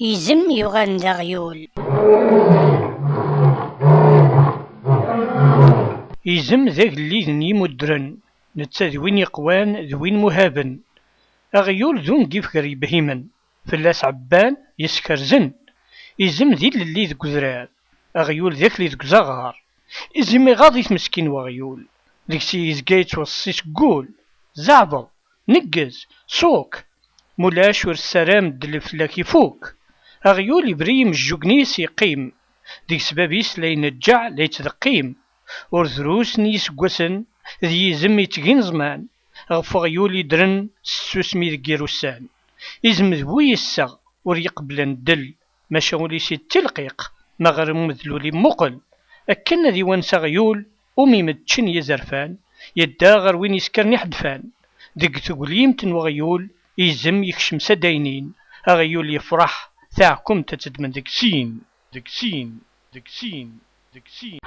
يزم يغان دا غيول. يزم ذاك اللي ذني مدرن، نتا ذوين يقوان ذوين مهابن. أغيول ذون كيف بهيمن، فلاس عبان يسكرزن. يزم ذي اللي ذك زرار، أغيول ذاك اللي ذك زغار. يزم غاضي مسكين وغيول، ذيك سي يزقايت وصيش قول زعبل نقز صوك مولاش والسلام دل فلاك يفوك. أغيول يبريم الجوكنيس يقيم، ديك سبابيس لا ينجع لا يتذقيم. ورثروس نيس قوسن ذي يزم يتقين زمان، غف غيول يدرن سوسمي ذي روسان. يزم ذوي السغ ور يقبلن دل، ماشا وليسي التلقيق ما غير مذلولي مقل. أكن ذي وانسا غيول أمي مدشن يزرفان، يدا غير وين يسكرني حدفان. دق ثقليمت وغيول يزم يكشم سداينين، أغيول يفرح ثاعكم تتدمن دك سين دك سين دك سين دك سين.